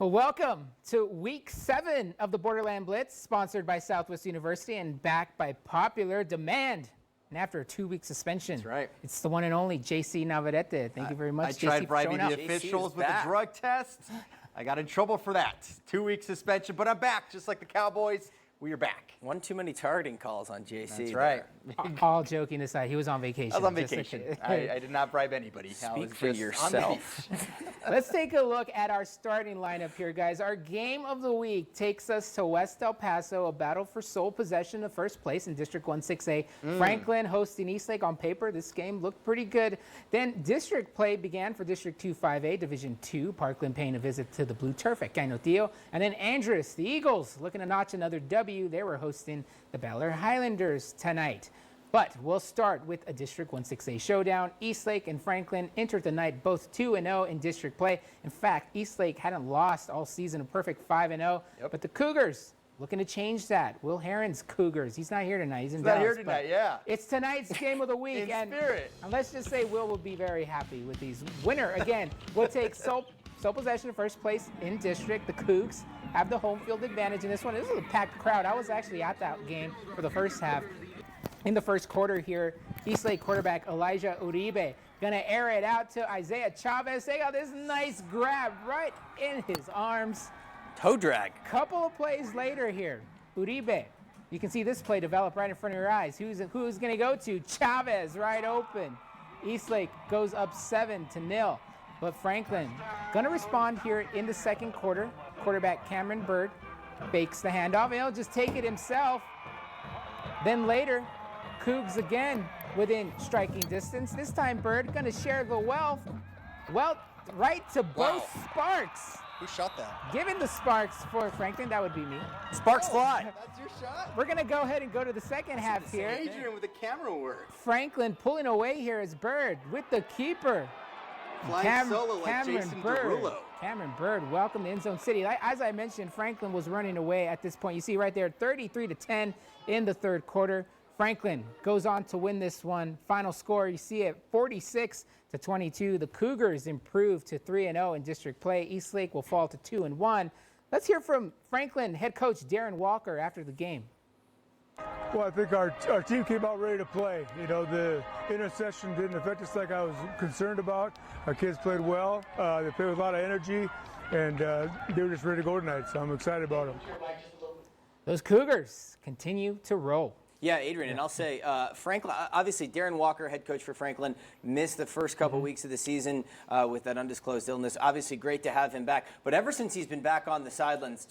Well, welcome to week 7 of the Borderland Blitz, sponsored by Southwest University and backed by popular demand. And after a 2-week suspension, that's right. It's the one and only JC Navarrete. Thank you very much, JC, I tried bribing the JC officials with a drug test. I got in trouble for that. 2-week suspension, but I'm back, just like the Cowboys. We are back. One too many targeting calls on JC. That's right. All joking aside, he was on vacation. I was on vacation. I did not bribe anybody. Speak for yourself. Let's take a look at our starting lineup here, guys. Our game of the week takes us to West El Paso, a battle for sole possession of first place in District 16A. Franklin hosting Eastlake. On paper, this game looked pretty good. Then district play began for District 25A, Division 2. Parkland paying a visit to the Blue Turf at Cainotillo. And then Andrus, the Eagles, looking to notch another W. They were hosting the Bel Air Highlanders tonight. But we'll start with a District 16A showdown. Eastlake and Franklin entered the night both 2-0 in district play. In fact, Eastlake hadn't lost all season, a perfect 5-0. But the Cougars looking to change that. Will Herron's Cougars. He's not here tonight. He's in Dallas. Not here tonight, yeah. It's tonight's game of the week. In spirit. And let's just say Will be very happy with these. Winner, again, will take sole possession of first place in district. The Cougs have the home field advantage in this one. This is a packed crowd. I was actually at that game for the first half. In the first quarter here, Eastlake quarterback Elijah Uribe gonna air it out to Isaiah Chavez. They got this nice grab right in his arms. Toe drag. Couple of plays later here, Uribe. You can see this play develop right in front of your eyes. Who's gonna go to? Chavez right open. Eastlake goes up 7-0. But Franklin gonna respond here in the second quarter. Quarterback Cameron Bird fakes the handoff, and he'll just take it himself. Then later, Cougs again within striking distance. This time Bird gonna share the wealth. Well, right to both Sparks. Who shot that? Giving the Sparks for Franklin, that would be me. Sparks fly. That's your shot? We're gonna go ahead and go to the second half here. Adrian with the camera work. Franklin pulling away here is Bird with the keeper. Flying solo like Jason Derulo. Cameron Bird, welcome to End Zone City. As I mentioned, Franklin was running away at this point. You see right there, 33-10 in the third quarter. Franklin goes on to win this one. Final score, you see it, 46-22. The Cougars improve to 3-0 in district play. Eastlake will fall to 2-1. Let's hear from Franklin head coach Darren Walker after the game. Well, I think our team came out ready to play. You know, the intercession didn't affect us like I was concerned about. Our kids played well. They played with a lot of energy, and they were just ready to go tonight, so I'm excited about them. Those Cougars continue to roll. Yeah, Adrian, and I'll say, Franklin, obviously Darren Walker, head coach for Franklin, missed the first couple weeks of the season with that undisclosed illness. Obviously great to have him back. But ever since he's been back on the sidelines,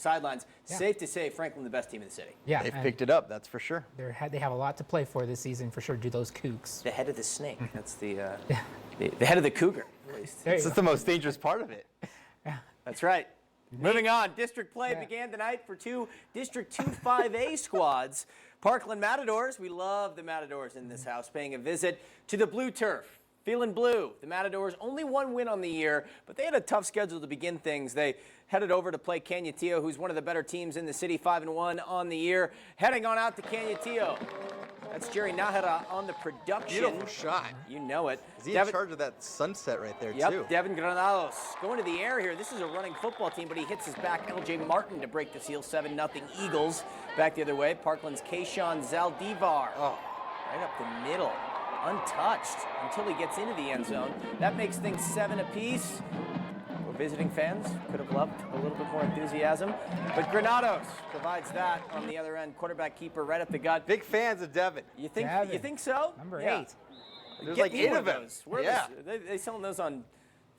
safe to say Franklin the best team in the city. Yeah, They've picked it up, that's for sure. They have a lot to play for this season, for sure, do those Cougs. The head of the snake. That's the head of the cougar, at least. This is the most dangerous part of it. That's right. Moving on, district play began tonight for 2 District 25A squads. Parkland Matadors, we love the Matadors in this house, paying a visit to the Blue Turf. Feeling blue. The Matadors, only 1 win on the year, but they had a tough schedule to begin things. They headed over to play Cañutillo, who's one of the better teams in the city, 5-1 on the year. Heading on out to Cañutillo. That's Jerry Nahara on the production. Beautiful shot. You know it. Is he in charge of that sunset right there, too? Yep, Devin Granados going to the air here. This is a running football team, but he hits his back LJ Martin to break the seal. 7-0 Eagles. Back the other way, Parkland's Kayshawn Zaldivar. Oh, right up the middle. Untouched until he gets into the end zone. That makes things 7 apiece. Well, visiting fans could have loved a little bit more enthusiasm, but Granados provides that on the other end. Quarterback keeper right up the gut. Big fans of Devin. You think? Devin. You think so? Number 8. There's Get like me 8 one of them. those. Where Yeah. they selling those on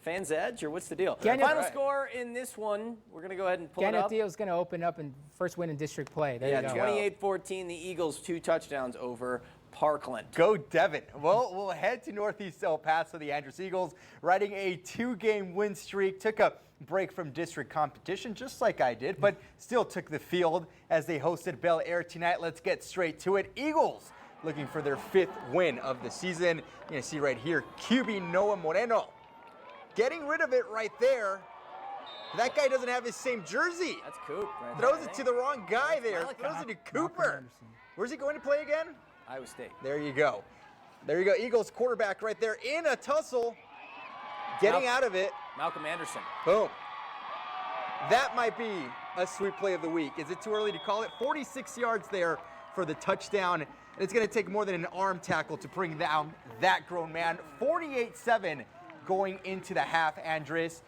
Fans Edge, or what's the deal? Cañutillo. Final score in this one, we're going to go ahead and pull it up. Cañutillo's going to open up and first win in district play. There Yeah, you go. 28-14, the Eagles 2 touchdowns over Parkland. Go Devin. Well, we'll head to Northeast El Paso. The Andrus Eagles riding a 2-game win streak. Took a break from district competition, just like I did, but still took the field as they hosted Bel Air tonight. Let's get straight to it. Eagles looking for their 5th win of the season. You're going to see right here, QB Noah Moreno. Getting rid of it right there. That guy doesn't have his same jersey. That's Coop. Right Throws it to the wrong guy there. Throws it to Cooper. Where's he going to play again? Iowa State. There you go. There you go. Eagles quarterback right there in a tussle. Getting out of it. Malcolm Anderson. Boom. That might be a sweet play of the week. Is it too early to call it? 46 yards there for the touchdown. And it's going to take more than an arm tackle to bring down that grown man. 48-7 going into the half, Andres.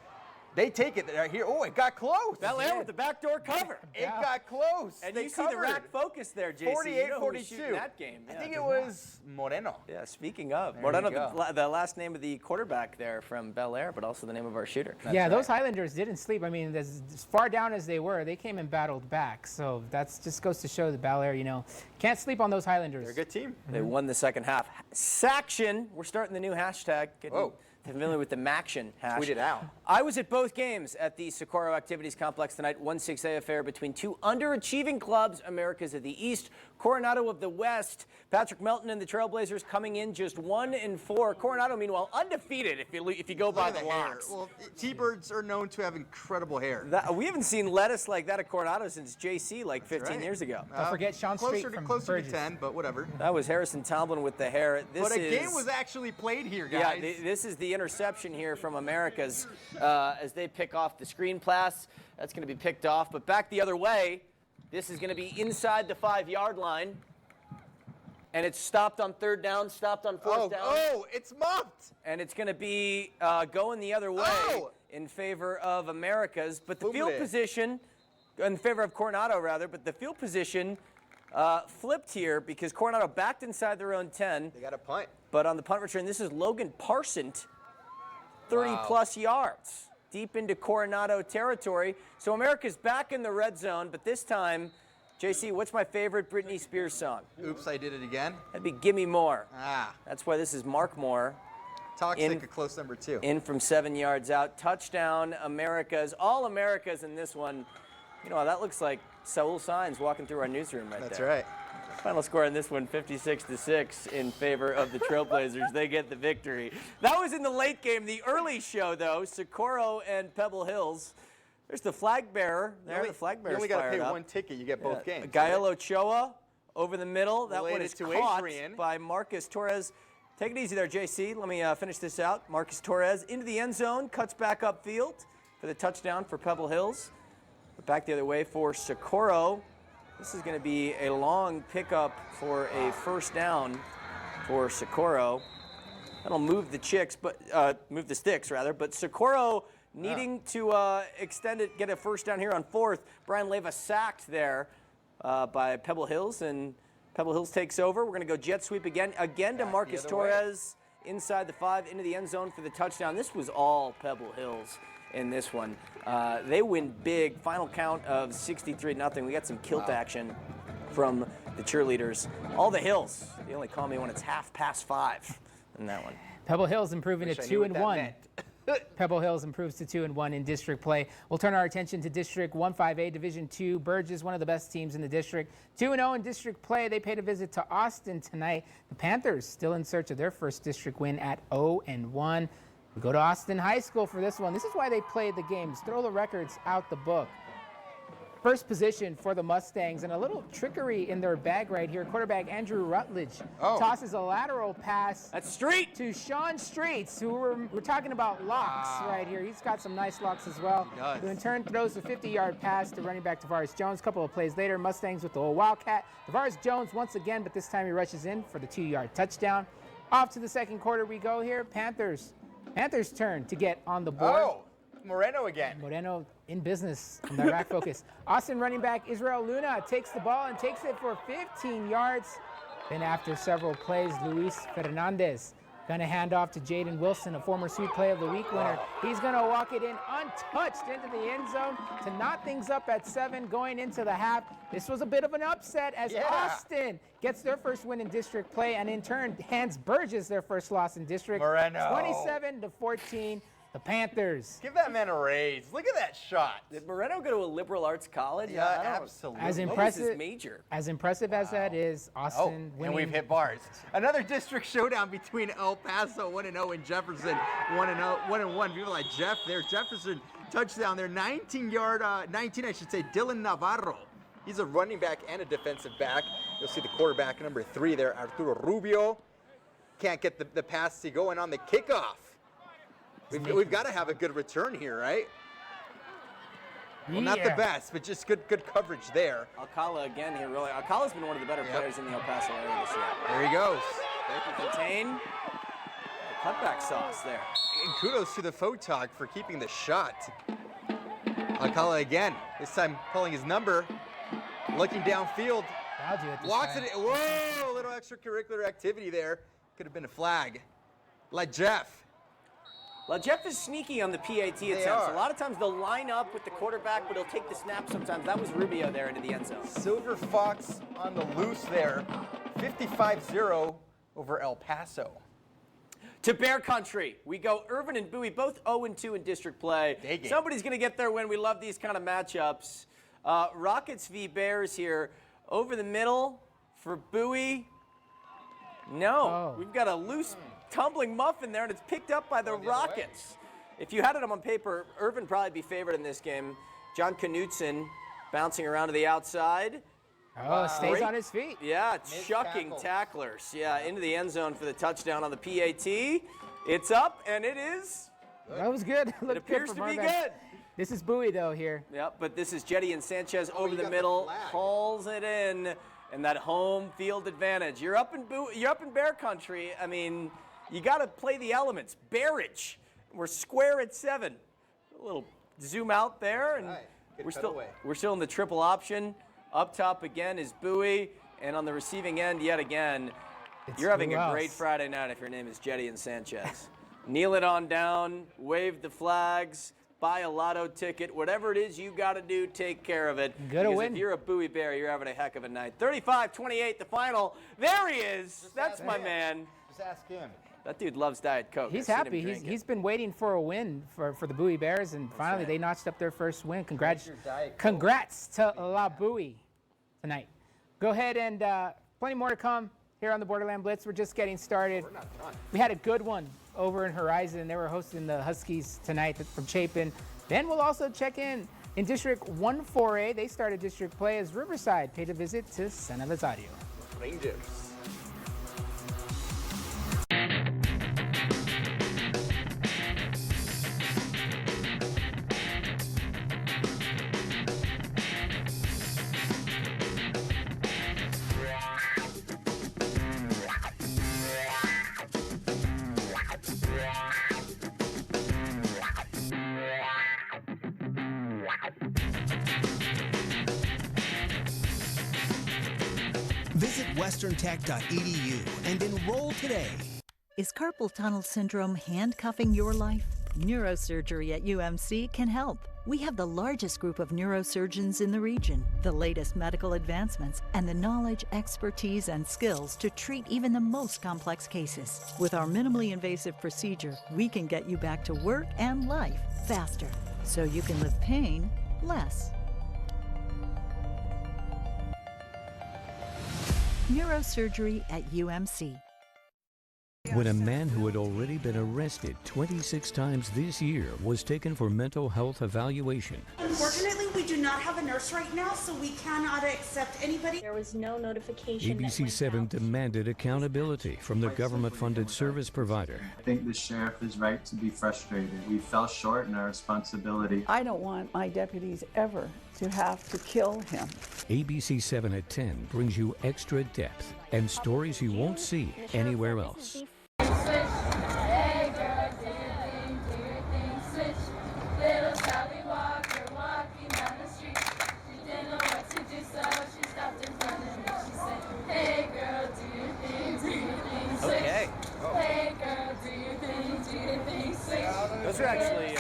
They take it right here. Oh, it got close. Bel Air with the backdoor cover. It got close. And they you see the rack focus there, JC. 48-42. That game. I think it was Moreno. Yeah, speaking of. There Moreno, you go. the last name of the quarterback there from Bel Air, but also the name of our shooter. Yeah, those Highlanders didn't sleep. I mean, as far down as they were, they came and battled back. So that just goes to show that Bel Air, can't sleep on those Highlanders. They're a good team. They won the second half. Saction. We're starting the new hashtag. Getting familiar with the Maction hash. Tweet it out. I was at both games at the Socorro Activities Complex tonight. 1-6A affair between two underachieving clubs, Americas of the East, Coronado of the West. Patrick Melton and the Trailblazers coming in just 1-4. Coronado, meanwhile, undefeated if you go by the locks. Well, T-Birds are known to have incredible hair. We haven't seen lettuce like that at Coronado since JC like 15 years ago. Don't forget Sean Street from Closer Burges. to 10, but whatever. That was Harrison Tomlin with the hair. But a game was actually played here, guys. Yeah, this is the interception here from Americas as they pick off the screen pass. That's going to be picked off. But back the other way, this is going to be inside the 5-yard line. And it's stopped on third down, stopped on fourth down. Oh, it's muffed. And it's going to be going the other way in favor of Americas. But the field position, in favor of Coronado, rather, but the field position flipped here because Coronado backed inside their own 10. They got a punt. But on the punt return, this is Logan Parsont, 30-plus yards, deep into Coronado territory. So America's back in the red zone, but this time, JC, what's my favorite Britney Spears song? Oops, I did it again. That'd be Gimme More. Ah. That's why this is Mark Moore. Toxic, a close number 2. In from 7 yards out. Touchdown, Americas. All Americas in this one. That looks like Saul Saenz walking through our newsroom right there. That's right. Final score in this one, 56-6 in favor of the Trailblazers. They get the victory. That was in the late game. The early show, though, Socorro and Pebble Hills. There's the flag bearer. There, the flag bearer's You only got to pay up. one ticket. You get both games. Gael Ochoa over the middle. That one Related is to caught Adrian. by Marcus Torres. Take it easy there, JC. Let me finish this out. Marcus Torres into the end zone, cuts back upfield for the touchdown for Pebble Hills. But back the other way for Socorro. This is going to be a long pickup for a first down for Socorro. That'll move the sticks rather. But Socorro needing to extend it, get a first down here on fourth. Brian Leyva sacked there by Pebble Hills, and Pebble Hills takes over. We're going to go jet sweep again to Marcus Torres inside the 5 into the end zone for the touchdown. This was all Pebble Hills in this one. They win big. Final count of 63-0. We got some kilt action from the cheerleaders. All the Hills. They only call me when it's 5:30 in that one. Pebble Hills improving to 2-1. Pebble Hills improves to 2-1 in district play. We'll turn our attention to District 1-5A Division 2. Burges, one of the best teams in the district. 2-0 in district play. They paid a visit to Austin tonight. The Panthers still in search of their first district win at 0-1. We go to Austin High School for this one. This is why they play the games. Throw the records out the book. First position for the Mustangs, and a little trickery in their bag right here. Quarterback Andrew Rutledge tosses a lateral pass. That's Street to Sean Streets, who we're talking about locks right here. He's got some nice locks as well. He does. Who in turn throws a 50-yard pass to running back Tavares Jones. A couple of plays later, Mustangs with the old Wildcat. Tavares Jones once again, but this time he rushes in for the 2-yard touchdown. Off to the second quarter we go here. Panthers turn to get on the board. Moreno again. Moreno in business in the rack focus. Austin running back Israel Luna takes the ball and takes it for 15 yards. Then after several plays, Luis Fernandez gonna hand off to Jaden Wilson, a former Sweet Play of the Week winner. He's gonna walk it in untouched into the end zone to knot things up at 7 going into the half. This was a bit of an upset as Austin gets their first win in district play and in turn hands Burges their first loss in district. Moreno. 27-14. The Panthers. Give that man a raise. Look at that shot. Did Moreno go to a liberal arts college? Yeah, absolutely. As What was impressive his major? As impressive as that is, Austin winning. And we've hit bars. Another district showdown between El Paso 1-0 and Jefferson 1-1. People like Jeff there. Jefferson touchdown there. 19 I should say, Dylan Navarro. He's a running back and a defensive back. You'll see the quarterback number 3 there, Arturo Rubio. Can't get the pass to go in on the kickoff. We've got to have a good return here, right? Well, not the best, but just good coverage there. Alcala again here, really. Alcala's been one of the better players in the El Paso area this year. There he goes. They can contain the cutback sauce there. And kudos to the photog for keeping the shot. Alcala again, this time pulling his number, looking downfield. I'll do it this Walks time. it. Whoa, a little extracurricular activity there. Could have been a flag. Let Jeff. Well, Jeff is sneaky on the PAT attempts. A lot of times they'll line up with the quarterback, but he'll take the snap sometimes. That was Rubio there into the end zone. Silver Fox on the loose there. 55-0 over El Paso. To Bear Country, we go. Irvin and Bowie, both 0-2 in district play. Somebody's going to get their win. We love these kind of matchups. Rockets v. Bears here. Over the middle for Bowie. No, we've got a loose tumbling muffin there, and it's picked up by the Rockets. If you had it on paper, Irvin probably be favored in this game. John Knutson bouncing around to the outside. Oh, stays on his feet. Yeah, chucking tacklers. Yeah, into the end zone for the touchdown on the PAT. It's up, and it is. That was good. It appears to be good. This is Bowie, though, here. Yep, but this is Jetty and Sanchez over the middle, hauls it in, and that home field advantage. You're up in Bear Country. I mean, you got to play the elements. Bearage. We're square at 7. A little zoom out there, and we're still in the triple option. Up top again is Bowie, and on the receiving end yet again. You're having a great Friday night if your name is Jetty and Sanchez. Kneel it on down, wave the flags, buy a lotto ticket, whatever it is you got to do, take care of it. Good because win. If you're a Bowie Bear, you're having a heck of a night. 35-28, the final. There he is. That's my man. Just ask him. That dude loves Diet Coke. He's happy. He's been waiting for a win for the Bowie Bears, and finally they notched up their first win. Congrats to La Bowie tonight. Go ahead and plenty more to come here on the Borderland Blitz. We're just getting started. We're not done. We had a good one over in Horizon. They were hosting the Huskies tonight from Chapin. Then we'll also check in District 1-4A. They started district play as Riverside paid a visit to San Elliot. Rangers. Visit westerntech.edu and enroll today. Is carpal tunnel syndrome handcuffing your life? Neurosurgery at UMC can help. We have the largest group of neurosurgeons in the region, the latest medical advancements, and the knowledge, expertise, and skills to treat even the most complex cases. With our minimally invasive procedure, we can get you back to work and life faster, so you can live pain less. Neurosurgery at UMC. When a man who had already been arrested 26 times this year was taken for mental health evaluation. Unfortunately, we do not have a nurse right now, so we cannot accept anybody. There was no notification. ABC7 demanded accountability from the government-funded service provider. I think the sheriff is right to be frustrated. We fell short in our responsibility. I don't want my deputies ever to have to kill him. ABC7 at 10 brings you extra depth and stories you won't see anywhere else. Those are actually,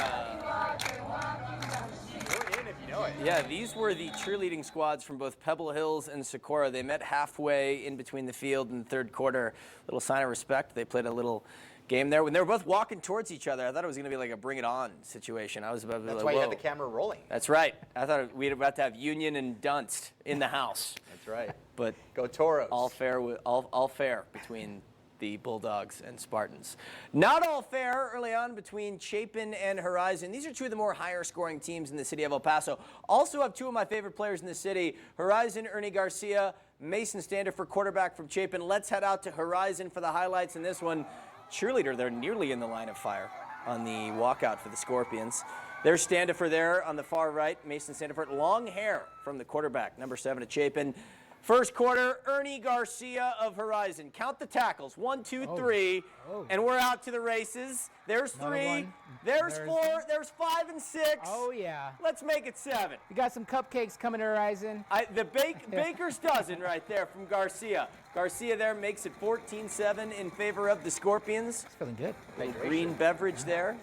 yeah, these were the cheerleading squads from both Pebble Hills and Socorro. They met halfway in between the field in the third quarter. Little sign of respect. They played a little game there. When they were both walking towards each other, I thought it was going to be like a bring it on situation. I was about to be like, That's why whoa. you had the camera rolling. That's right. I thought we were about to have Union and Dunst in the house. That's right. But go Toros. All fair between the Bulldogs and Spartans. Not all fair early on between Chapin and Horizon. These are two of the more higher scoring teams in the city of El Paso. Also have two of my favorite players in the city. Horizon, Ernie Garcia, Mason Stander for quarterback from Chapin. Let's head out to Horizon for the highlights in this one. Cheerleader, they're nearly in the line of fire. on the walkout for the Scorpions. There's Standifer there on the far right. Mason Standifer, long hair from the quarterback, number 7 at Chapin. First quarter, Ernie Garcia of Horizon. Count the tackles, 1, 2, 3, and we're out to the races. There's 3, there's 4, there's 5 and 6. Oh, yeah. Let's make it 7. We got some cupcakes coming to Horizon. The Baker's dozen right there from Garcia. Garcia there makes it 14-7 in favor of the Scorpions. It's feeling good. Green beverage there,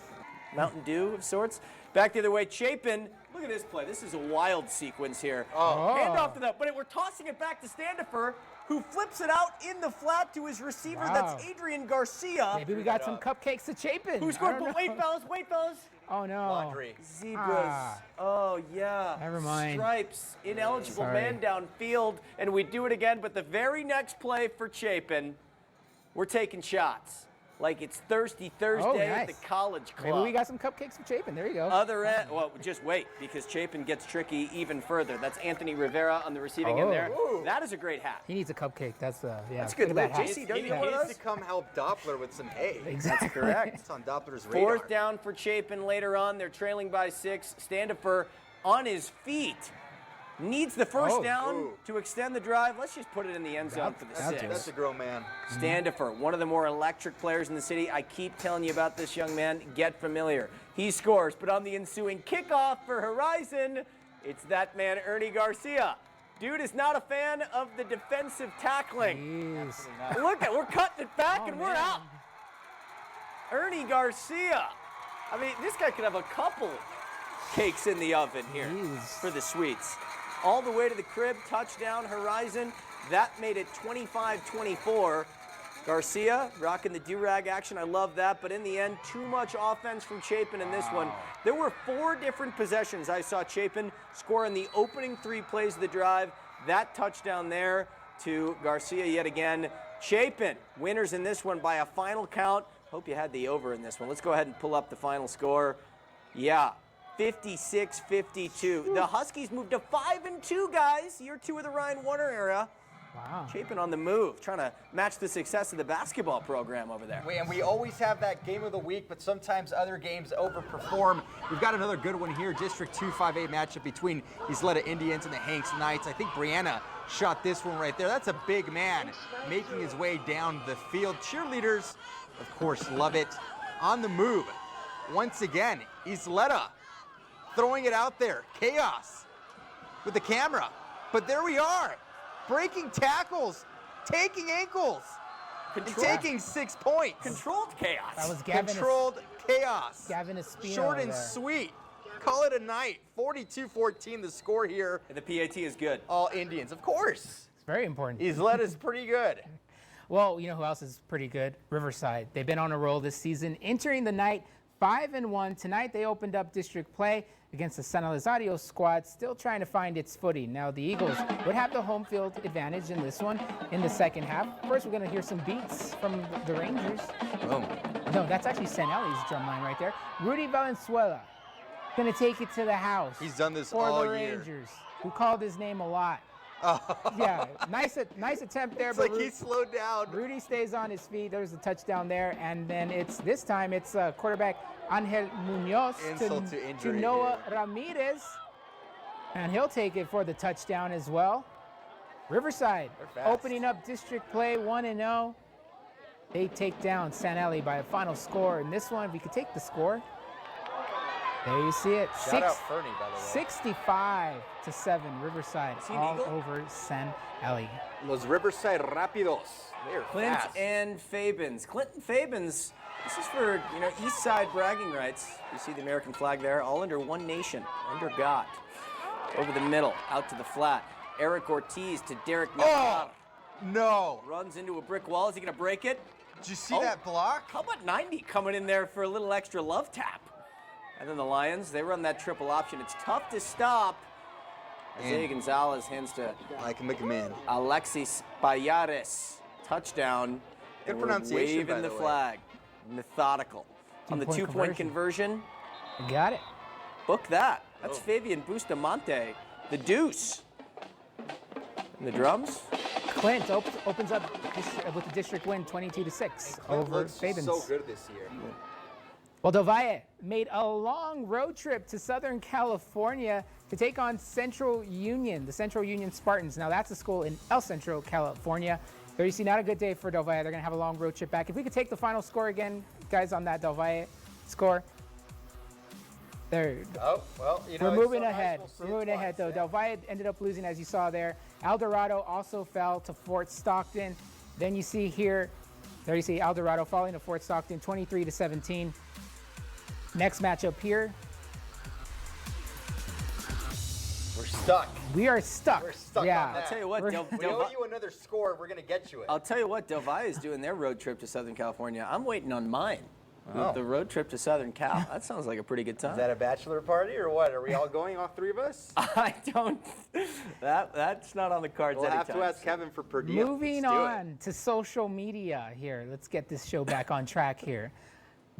Mountain Dew of sorts. Back the other way, Chapin. Look at this play. This is a wild sequence here. Hand off to that, but we're tossing it back to Standifer, who flips it out in the flat to his receiver. Wow. That's Adrian Garcia. Maybe we got some cupcakes to Chapin. Who scored? But wait, fellas. Oh, no. Laundry. Zebras. Oh, yeah. Never mind. Stripes. Ineligible Sorry. man downfield, and we do it again. But the very next play for Chapin, we're taking shots. Like it's Thirsty Thursday at the college club. Maybe we got some cupcakes for Chapin. There you go. Other end, well, just wait, because Chapin gets tricky even further. That's Anthony Rivera on the receiving end there. That is a great hat. He needs a cupcake. That's yeah. That's good. Look at that JC, hat. don't you want He one of needs those? to come help Doppler with some hay. Exactly. That's correct. It's on Doppler's radar. 4th down for Chapin later on. They're trailing by 6. Standifer on his feet. Needs the first down to extend the drive. Let's just put it in the end zone for the 6. That's a grown man. Standifer, one of the more electric players in the city. I keep telling you about this young man. Get familiar. He scores, but on the ensuing kickoff for Horizon, it's that man, Ernie Garcia. Dude is not a fan of the defensive tackling. Look at, we're cutting it back and we're out. Ernie Garcia. I mean, this guy could have a couple cakes in the oven here for the sweets. All the way to the crib, touchdown, Horizon. That made it 25-24. Garcia rocking the do-rag action. I love that. But in the end, too much offense from Chapin in this one. There were 4 different possessions I saw Chapin score in the opening 3 plays of the drive. That touchdown there to Garcia yet again. Chapin, winners in this one by a final count. Hope you had the over in this one. Let's go ahead and pull up the final score. Yeah. 56-52. The Huskies moved to 5-2, guys. Year 2 of the Ryan Warner era. Wow. Chapin on the move, trying to match the success of the basketball program over there. And we always have that game of the week, but sometimes other games overperform. We've got another good one here, District 2 5A matchup between Isleta Indians and the Hanks Knights. I think Brianna shot this one right there. That's a big man making his way down the field. Cheerleaders, of course, love it. On the move, once again, Isleta throwing it out there. Chaos with the camera. But there we are. Breaking tackles, taking ankles, and taking 6 points. Controlled chaos. That was Gavin. Controlled chaos. Gavin Espino Short and there. sweet. Call it a night. 42-14 the score here. And the PAT is good. All Indians, of course. It's very important. Isleta's pretty good. Well, you know who else is pretty good? Riverside. They've been on a roll this season, entering the night 5-1. Tonight they opened up district play against the San Elliot squad, still trying to find its footing. Now the Eagles would have the home field advantage in this one in the second half. First, we're going to hear some beats from the Rangers. Boom. No, that's actually San Elliot's drum line right there. Rudy Valenzuela going to take it to the house. He's done this for all the year. Rangers, who called his name a lot. Yeah, nice attempt there. It's but like he slowed down. Rudy stays on his feet. There's a touchdown there, and then this time it's quarterback Angel Munoz Insult to injury Noah Ramirez, and he'll take it for the touchdown as well. Riverside opening up district play 1-0. They take down San Elliot by a final score. In this one, if we could take the score, there you see it. Shout out Fernie, by the way. 65-7, Riverside all over San Elliot. Los Riverside Rapidos. They're Clint fast. and Fabens. Clinton Fabens, this is for, East Side bragging rights. You see the American flag there, all under one nation, under God. Over the middle, out to the flat. Eric Ortiz to Derek Navarro. No. Runs into a brick wall. Is he going to break it? Did you see that block? How about 90 coming in there for a little extra love tap? And then the Lions, they run that triple option. It's tough to stop. Isaiah Gonzalez hands to Like McMahon. Alexis Payares. Touchdown. Good And pronunciation, we're by waving the the way. flag. Methodical. On the two-point conversion. You got it. Book that. That's Fabian Bustamante. The deuce. And the drums. Clint opens up with the district win 22-6 over looks Fabens. so good this year. Well, Del Valle made a long road trip to Southern California to take on Central Union, the Central Union Spartans. Now, that's a school in El Centro, California. There you see, not a good day for Del Valle. They're going to have a long road trip back. If we could take the final score again, guys, on that Del Valle score. There. Oh, well, you know, We're moving ahead. We're moving ahead, though. Del Valle ended up losing, as you saw there. El Dorado also fell to Fort Stockton. Then you see here, there you see El Dorado falling to Fort Stockton, 23-17. Next matchup here. We're stuck. We are stuck. We're stuck yeah. on that. I'll tell you what, We owe you another score. We're going to get you it. I'll tell you what, Del Valle is doing their road trip to Southern California. I'm waiting on mine. Oh. The road trip to Southern Cal. That sounds like a pretty good time. Is that a bachelor party or what? Are we all going, all three of us? I don't. That's not on the cards We'll anytime have to ask soon. Kevin for per diem. Moving on to social media here. Let's get this show back on track here.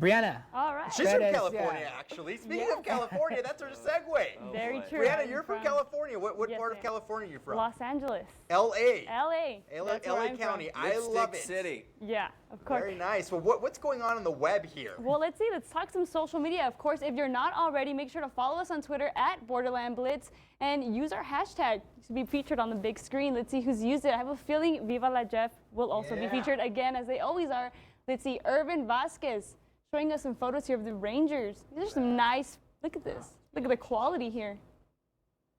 Brianna. All right. She's That from is, California, yeah. actually. Speaking of California, that's our segue. Very true. Brianna, I'm you're from California. What Yes, part of ma'am. California are you from? Los Angeles. L.A. L.A. That's where LA I'm County. from. I love it. City. Yeah, of course. Very nice. Well, what's going on the web here? Well, let's see. Let's talk some social media. Of course, if you're not already, make sure to follow us on Twitter at Borderland Blitz and use our hashtag to be featured on the big screen. Let's see who's used it. I have a feeling Viva La Jeff will also be featured again, as they always are. Let's see. Irvin Vasquez showing us some photos here of the Rangers. These are some nice. Look at this. Look at the quality here.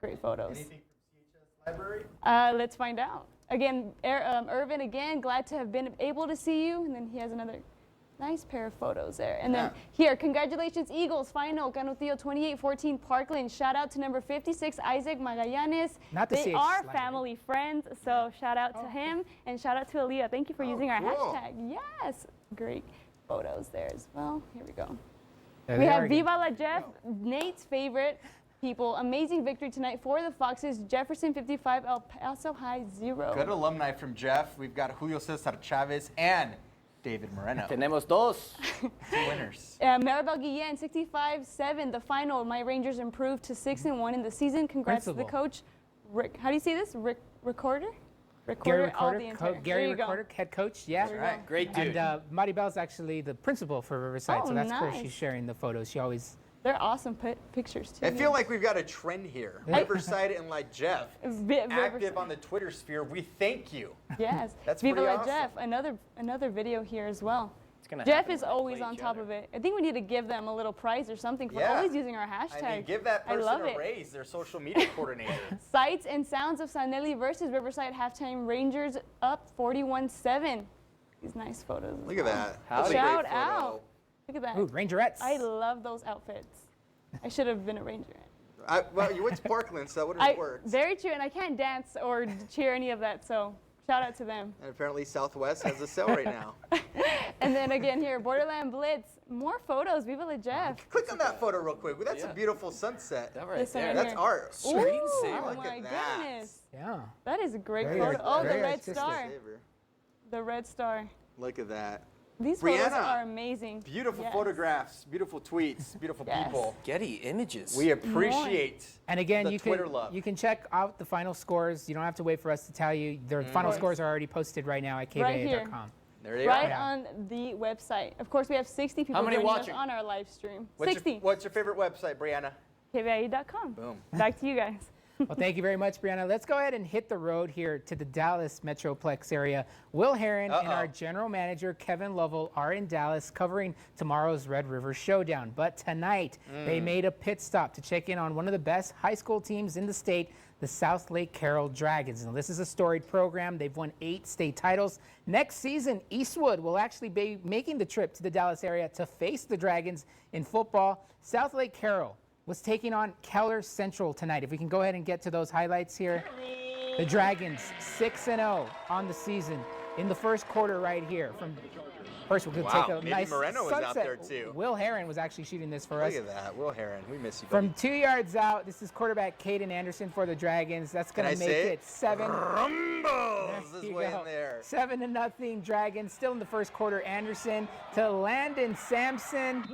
Great photos. Anything from CHS Library? Let's find out. Again, Irvin, again, glad to have been able to see you. And then he has another nice pair of photos there. And then here, congratulations, Eagles, final, Canutillo 28-14 Parkland. Shout out to number 56, Isaac Magallanes. Not the They CHS are Library. family friends, so shout out to him. And shout out to Aaliyah. Thank you for using our cool. hashtag. Yes, great photos there as well. Here we go. There We they are have again. Viva La Jeff, Nate's favorite people. Amazing victory tonight for the Foxes. Jefferson 55, El Paso High 0. Good alumni from Jeff. We've got Julio Cesar Chavez and David Moreno. Tenemos dos. Two winners. Maribel Guillen, 65-7, the final. My Rangers improved to 6-1 in the season. Congrats to the Principal. coach, Rick. How do you say this? Recorder? Gary all the Recorder, entire. Gary there you go. Recorder, head coach, yeah. There you Right. Great dude. And Maribel's actually the principal for Riverside, Oh, so that's cool. nice. She's sharing the photos. She always. They're awesome pictures too. I feel like we've got a trend here. Riverside and like Jeff, active on the Twitter sphere. We thank you. Yes. That's Viva pretty La awesome. Jeff, another video here as well. It's gonna Jeff happen is when they always play on each top other. of it. I think we need to give them a little prize or something for Yeah. always using our hashtag. I mean, give that I person love a it. raise, their social media coordinator. Sights and sounds of San Elliot versus Riverside halftime. Rangers up 41-7. These nice photos. as Look at well. that. Howdy. That's a great Shout photo. out. Look at that. Ooh, Rangerettes. I love those outfits. I should have been a Ranger. Well, you went to Parkland, so that would have worked. Very true, and I can't dance or cheer any of that, so shout out to them. And apparently Southwest has a sale right now. And then again here, Borderland Blitz. More photos. Viva La Jeff. Click on that photo real quick. That's a beautiful sunset. That right This one there. right That's here. art. Screensaver. Oh Look my at that. goodness. Yeah. That is a great Very photo. Oh, the very red artistic. star. The red star. Look at that. These photos Brianna, are amazing. Beautiful Yes. photographs, beautiful tweets, beautiful Yes. people. Getty Images. We appreciate And again, the you Twitter can love. you can check out the final scores. You don't have to wait for us to tell you. The final scores are already posted right now at Right here. kva.com. There they Right are. on the website. Of course, we have 60 people many joining watching? us on our live stream. What's 60. what's your favorite website, Brianna? KVIE.com. Boom. Back to you guys. Well, thank you very much, Brianna. Let's go ahead and hit the road here to the Dallas Metroplex area. Will Heron and our general manager, Kevin Lovell, are in Dallas covering tomorrow's Red River Showdown. But tonight, they made a pit stop to check in on one of the best high school teams in the state, the South Lake Carroll Dragons. Now, this is a storied program. They've won 8 state titles. Next season, Eastwood will actually be making the trip to the Dallas area to face the Dragons in football. South Lake Carroll was taking on Keller Central tonight. If we can go ahead and get to those highlights here. The Dragons 6-0 on the season in the first quarter right here. From first, we're going to take a maybe nice Moreno was out sunset. there too. Will Heron was actually shooting this for us. Look at that, Will Heron. We miss you, buddy. From 2 yards out, this is quarterback Caden Anderson for the Dragons. That's going Can to I make say it 7. Rumbles There is you way go. in there. 7-0 Dragons. Still in the first quarter. Anderson to Landon Sampson.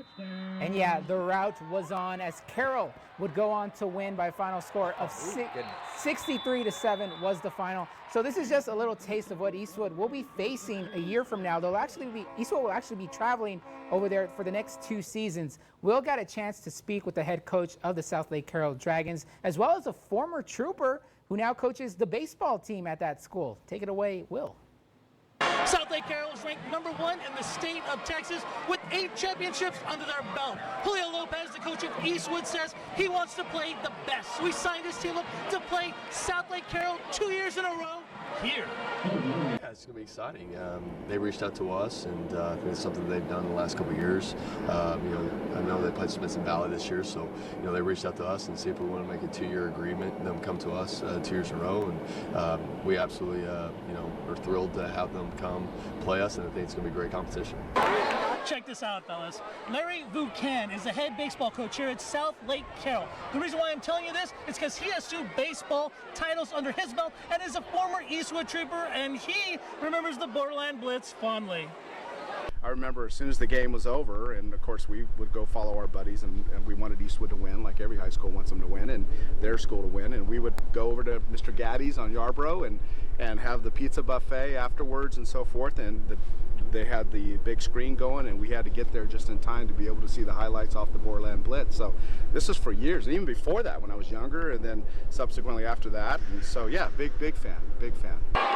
And yeah, the route was on as Carroll would go on to win by a final score of 63-7 was the final. So this is just a little taste of what Eastwood will be facing a year from now. They'll actually be Eastwood will actually be traveling over there for the next 2 seasons. Will got a chance to speak with the head coach of the South Lake Carroll Dragons, as well as a former trooper who now coaches the baseball team at that school. Take it away, Will. South Lake Carroll is ranked #1 in the state of Texas with 8 championships under their belt. Julio Lopez, the coach of Eastwood, says he wants to play the best. So we signed this team up to play South Lake Carroll 2 years in a row here. Yeah, it's going to be exciting. They reached out to us, and I think it's something they've done in the last couple of years. I know they played Smithson Valley this year, so they reached out to us and see if we want to make a 2-year agreement and them come to us 2 years in a row. And we absolutely, are thrilled to have them come play us, and I think it's going to be a great competition. Check this out, fellas. Larry Vucan is the head baseball coach here at South Lake Carroll. The reason why I'm telling you this is because he has 2 baseball titles under his belt and is a former Eastwood trooper, and he remembers the Borderland Blitz fondly. I remember as soon as the game was over, and of course we would go follow our buddies, and we wanted Eastwood to win, like every high school wants them to win, and their school to win, and we would go over to Mr. Gaddy's on Yarborough and have the pizza buffet afterwards and so forth, and they had the big screen going, and we had to get there just in time to be able to see the highlights off the Borderland Blitz. So this is for years, and even before that when I was younger, and then subsequently after that. And so yeah, big fan.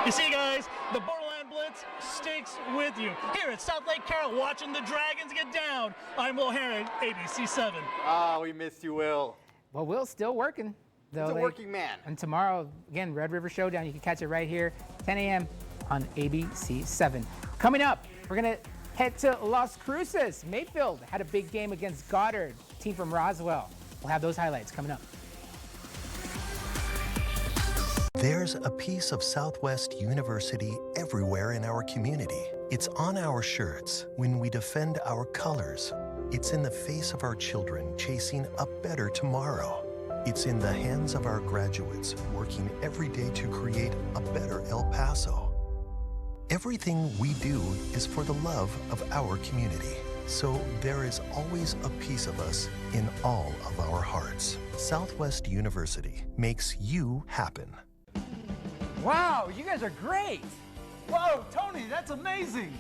You see, guys, the Borderland Blitz sticks with you. Here at South Lake Carroll, watching the Dragons get down. I'm Will Herring, ABC 7. Oh, we missed you, Will. Well, Will's still working. He's a working man. And tomorrow, again, Red River Showdown. You can catch it right here, 10 a.m. on ABC 7. Coming up, we're going to head to Las Cruces. Mayfield had a big game against Goddard, team from Roswell. We'll have those highlights coming up. There's a piece of Southwest University everywhere in our community. It's on our shirts when we defend our colors. It's in the face of our children chasing a better tomorrow. It's in the hands of our graduates working every day to create a better El Paso. Everything we do is for the love of our community. So there is always a piece of us in all of our hearts. Southwest University makes you happen. Wow, you guys are great. Whoa, Tony, that's amazing.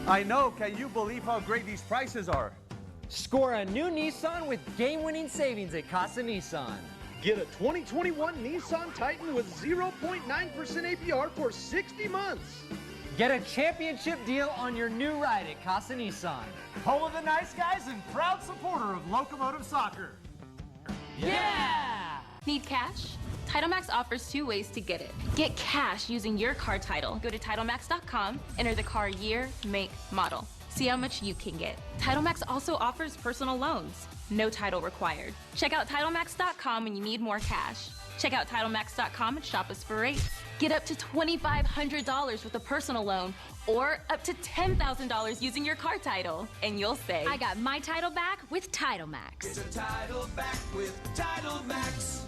I know, can you believe how great these prices are? Score a new Nissan with game-winning savings at Casa Nissan. Get a 2021 Nissan Titan with 0.9% APR for 60 months. Get a championship deal on your new ride at Casa Nissan. Home of the nice guys and proud supporter of locomotive soccer. Yeah! Need cash? TitleMax offers 2 ways to get it. Get cash using your car title. Go to TitleMax.com, enter the car year, make, model. See how much you can get. TitleMax also offers personal loans. No title required. Check out TitleMax.com when you need more cash. Check out TitleMax.com and shop us for rates. Get up to $2,500 with a personal loan or up to $10,000 using your car title. And you'll say, I got my title back with TitleMax. Get your title back with TitleMax.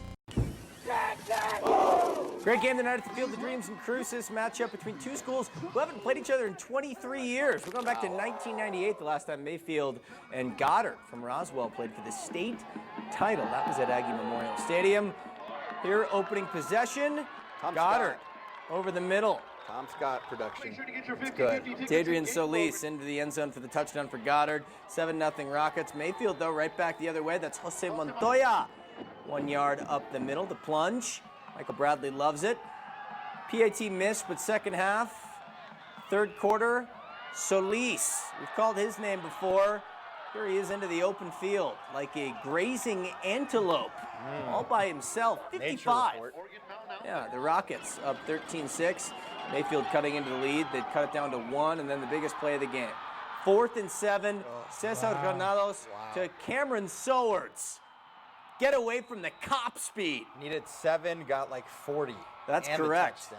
Great game tonight at the Field of Dreams in Cruces. Matchup between 2 schools who haven't played each other in 23 years. We're going back to 1998, the last time Mayfield and Goddard from Roswell played for the state title. That was at Aggie Memorial Stadium. Here, opening possession. Goddard over the middle. Tom Scott production. It's good. It's Adrian Solis into the end zone for the touchdown for Goddard. 7-0 Rockets. Mayfield, though, right back the other way. That's Jose Montoya. 1 yard up the middle, the plunge. Michael Bradley loves it. PAT missed, but second half, third quarter, Solis. We've called his name before. Here he is into the open field, like a grazing antelope, all by himself, 55. Yeah, the Rockets up 13-6. Mayfield cutting into the lead. They'd cut it down to 1, and then the biggest play of the game. 4th and 7, Cesar Granados to Cameron Sowards. Get away from the cop speed. Needed 7, got like 40. That's correct.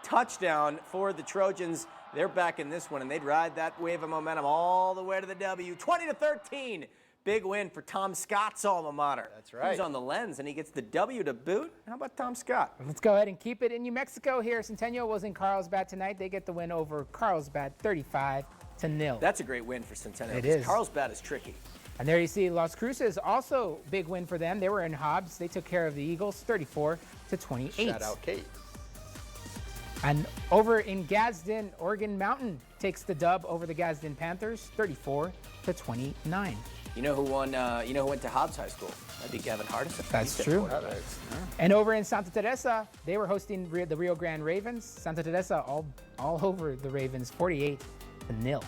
Touchdown for the Trojans. They're back in this one, and they'd ride that wave of momentum all the way to the W. 20-13. Big win for Tom Scott's alma mater. That's right. He's on the lens, and he gets the W to boot. How about Tom Scott? Let's go ahead and keep it in New Mexico here. Centennial was in Carlsbad tonight. They get the win over Carlsbad, 35-0. That's a great win for Centennial. It is. Carlsbad is tricky. And there you see Las Cruces, also big win for them. They were in Hobbs. They took care of the Eagles, 34-28. Shout out Kate. And over in Gadsden, Oregon Mountain takes the dub over the Gadsden Panthers, 34-29. You know who won? You know who went to Hobbs High School? That'd be Gavin Hardison. That's true. And over in Santa Teresa, they were hosting the Rio Grande Ravens. Santa Teresa all over the Ravens, 48-0.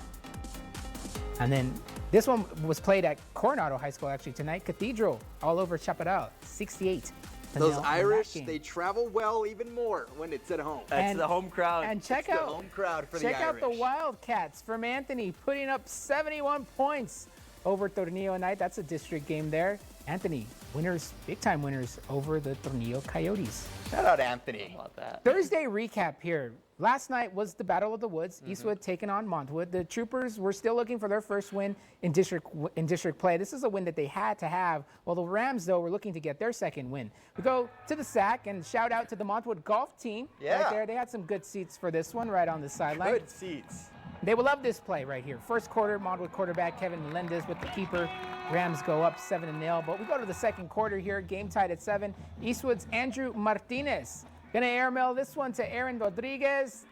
And then this one was played at Coronado High School actually tonight. Cathedral all over Chaparral, 68. Those Irish, they travel well even more when it's at home. That's the home crowd. And check It's out the home crowd for the Irish. Check out the Wildcats from Anthony putting up 71 points over Tornillo night. That's a district game there. Anthony, winners, big-time winners over the Tornillo Coyotes. Shout out Anthony. How about that? Thursday recap here. Last night was the Battle of the Woods. Eastwood taking on Mountwood. The Troopers were still looking for their first win in district play. This is a win that they had to have. While the Rams, though, were looking to get their second win. We go to the SAC and shout out to the Mountwood golf team. Yeah. Right there. They had some good seats for this one right on the sideline. Good seats. They will love this play right here. First quarter, Mountwood quarterback Kevin Melendez with the keeper. Rams go up 7-0. But we go to the second quarter here. Game tied at 7. Eastwood's Andrew Martinez gonna airmail this one to Aaron Rodriguez.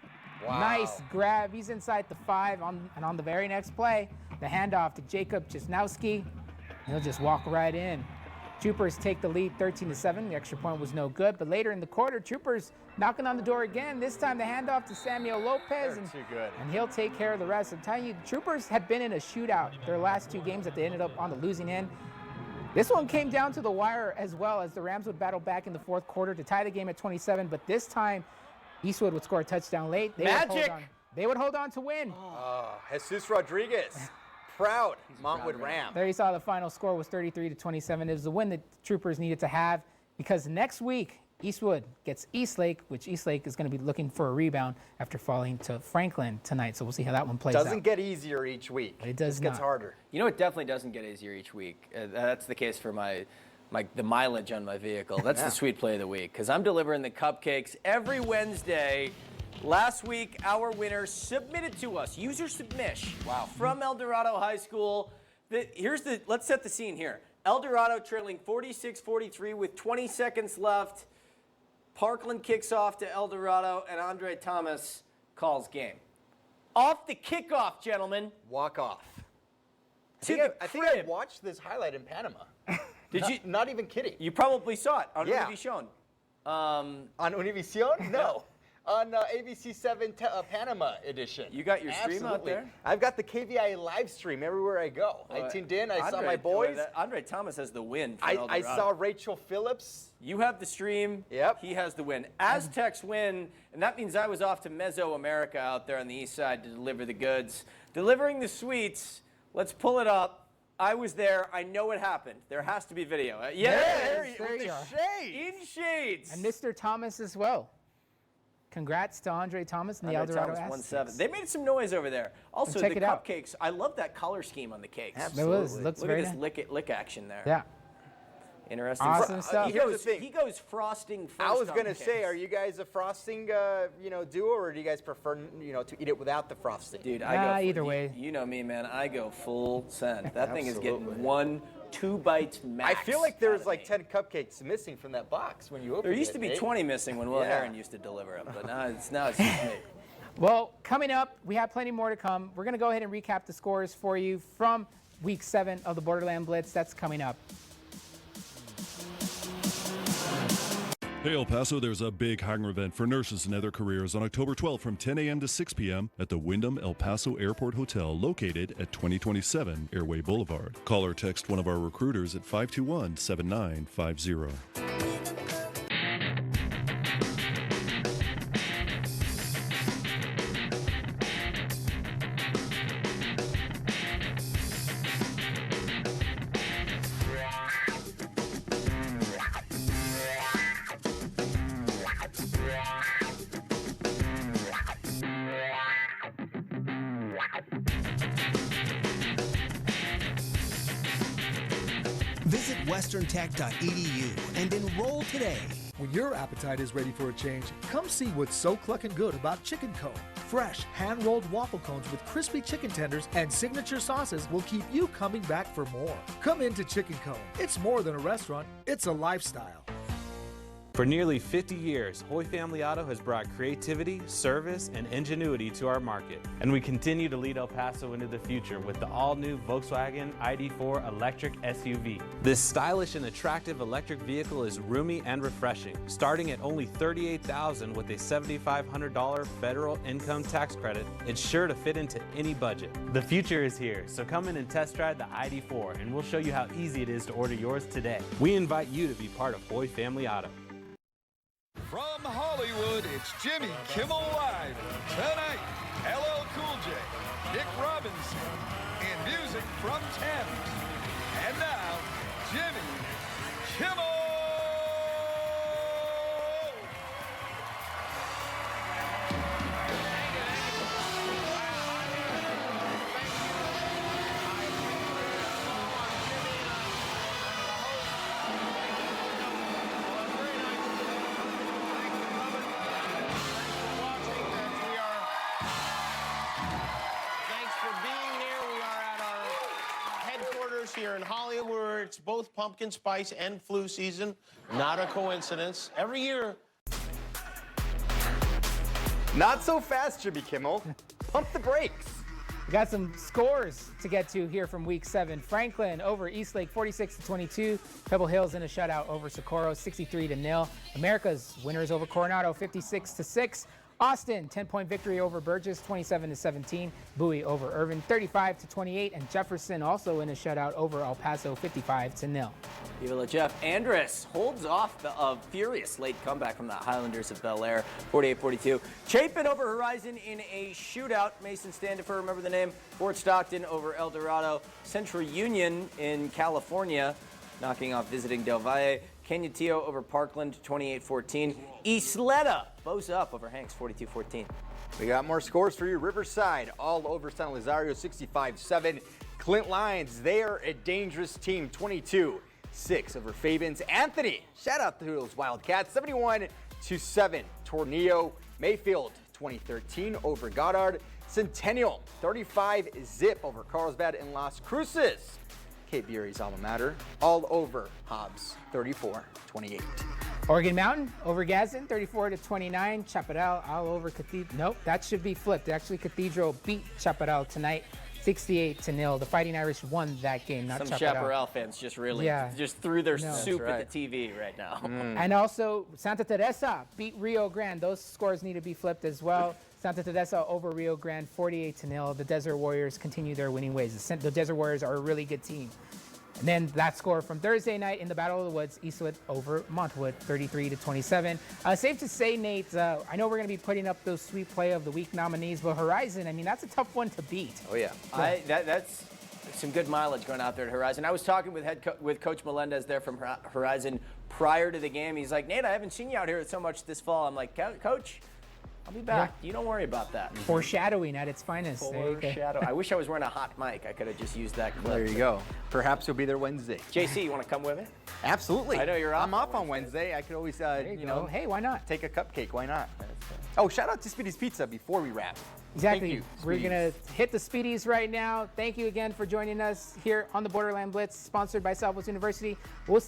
Wow. Nice grab. He's inside the 5. And on the very next play, the handoff to Jacob Chisnowski. He'll just walk right in. Troopers take the lead 13-7. The extra point was no good. But later in the quarter, Troopers knocking on the door again. This time the handoff to Samuel Lopez. They're too good. And he'll take care of the rest. I'm telling you, the Troopers had been in a shootout their last 2 games that they ended up on the losing end. This one came down to the wire as well, as the Rams would battle back in the fourth quarter to tie the game at 27. But this time, Eastwood would score a touchdown late. They would hold on to win. Jesus Rodriguez. Proud Mountwood Ram. There you saw the final score was 33-27. It was the win that Troopers needed to have, because next week Eastwood gets Eastlake, which Eastlake is going to be looking for a rebound after falling to Franklin tonight. So we'll see how that one plays out. Doesn't get easier each week. It does It gets not. harder. You know, it definitely doesn't get easier each week. That's the case for the mileage on my vehicle. That's the sweet play of the week, because I'm delivering the cupcakes every Wednesday. Last week, our winner submitted to us, user submission, from El Dorado High School. Let's set the scene here. El Dorado trailing 46-43 with 20 seconds left. Parkland kicks off to El Dorado, and Andre Thomas calls game. Off the kickoff, gentlemen. Walk off. I think I watched this highlight in Panama. Did you? Not even kidding. You probably saw it on Univision. On Univision? No. On ABC 7 Panama edition. You got your stream out there? I've got the KVI live stream everywhere I go. I tuned in. I saw my boys. Andre Thomas has the win. I saw Rachel Phillips. You have the stream. Yep. He has the win. Aztecs win, and that means I was off to Mesoamerica out there on the east side to deliver the goods. Delivering the sweets. Let's pull it up. I was there. I know what happened. There has to be video. There you are. In shades. And Mr. Thomas as well. Congrats to Andre Thomas and the El Dorado Aztecs. They made some noise over there. Also, the check it out. cupcakes. I love that color scheme on the cakes. Absolutely. Look at this lick action there. Yeah. Interesting. Awesome stuff. He goes frosting first. I was on going the to say, cakes. are you guys a frosting, duo, or do you guys prefer, to eat it without the frosting? Dude, I go either way. You know me, man. I go full send. That thing is getting 1-2 bites max. I feel like there's like 10 cupcakes missing from that box when you opened it. There used to be 20 missing when Will Heron used to deliver them, but now it's just me. Well, coming up, we have plenty more to come. We're going to go ahead and recap the scores for you from Week 7 of the Borderland Blitz. That's coming up. Hey El Paso, there's a big hangar event for nurses and other careers on October 12th from 10 a.m. to 6 p.m. at the Wyndham El Paso Airport Hotel located at 2027 Airway Boulevard. Call or text one of our recruiters at 521-7950. Visit westerntech.edu and enroll today. When your appetite is ready for a change, come see what's so clucking good about Chicken Co. Fresh, hand-rolled waffle cones with crispy chicken tenders and signature sauces will keep you coming back for more. Come into Chicken Co. It's more than a restaurant, it's a lifestyle. For nearly 50 years, Hoy Family Auto has brought creativity, service, and ingenuity to our market. And we continue to lead El Paso into the future with the all-new Volkswagen ID4 electric SUV. This stylish and attractive electric vehicle is roomy and refreshing. Starting at only $38,000 with a $7,500 federal income tax credit, it's sure to fit into any budget. The future is here, so come in and test drive the ID4 and we'll show you how easy it is to order yours today. We invite you to be part of Hoy Family Auto. From Hollywood, it's Jimmy Kimmel Live. Tonight, LL Cool J, Nick Robinson, and music from Thames. And now, Jimmy Kimmel! Here in Hollywood, where it's both pumpkin spice and flu season. Not a coincidence. Every year. Not so fast, Jimmy Kimmel. Pump the brakes. We got some scores to get to here from Week 7. Franklin over Eastlake, 46-22. Pebble Hills in a shutout over Socorro, 63-0. America's winners over Coronado, 56-6. Austin, 10-point victory over Burges, 27-17. Bowie over Irvin, 35-28. And Jefferson also in a shutout over El Paso, 55-0. Viva la Jeff. Andress holds off a furious late comeback from the Highlanders of Bel Air, 48-42. Chapin over Horizon in a shootout. Mason Standifer, remember the name? Fort Stockton over El Dorado. Central Union in California, knocking off visiting Del Valle. Canutillo over Parkland, 28-14. Isleta, bows up over Hanks, 42-14. We got more scores for you. Riverside all over San Elizario, 65-7. Clint Lions, they are a dangerous team, 22-6 over Fabians. Anthony, shout out to those Wildcats, 71-7. Tornillo, Mayfield, 2013 over Goddard. Centennial, 35-0 over Carlsbad and Las Cruces. Kate Bury's alma mater, all over Hobbs, 34-28. Oregon Mountain over Gadsden, 34-29. Chaparral all over Cathedral. Nope, that should be flipped. Actually, Cathedral beat Chaparral tonight, 68-0. The Fighting Irish won that game, not Some Chaparral. Chaparral fans just really just threw their soup at the TV right now. And also, Santa Teresa beat Rio Grande. Those scores need to be flipped as well. Santa Teresa over Rio Grande, 48-0. The Desert Warriors continue their winning ways. The Desert Warriors are a really good team. And then that score from Thursday night in the Battle of the Woods, Eastwood over Mountwood, 33-27. Safe to say, Nate, I know we're going to be putting up those Sweet Play of the Week nominees, but Horizon, I mean, that's a tough one to beat. Oh, yeah. That's some good mileage going out there at Horizon. I was talking with Coach Melendez there from Horizon prior to the game. He's like, Nate, I haven't seen you out here so much this fall. I'm like, Coach, I'll be back. Yeah. You don't worry about that. Foreshadowing at its finest. Foreshadow. I wish I was wearing a hot mic. I could have just used that clip. There you go. Perhaps you'll be there Wednesday. JC, you want to come with me? Absolutely. I know you're off. I'm off on Wednesday. I could always, you know, hey, why not? Take a cupcake. Why not? Oh, shout out to Speedy's Pizza before we wrap. Exactly. Thank you, We're going to hit the Speedies right now. Thank you again for joining us here on the Borderland Blitz, sponsored by Southwest University. We'll see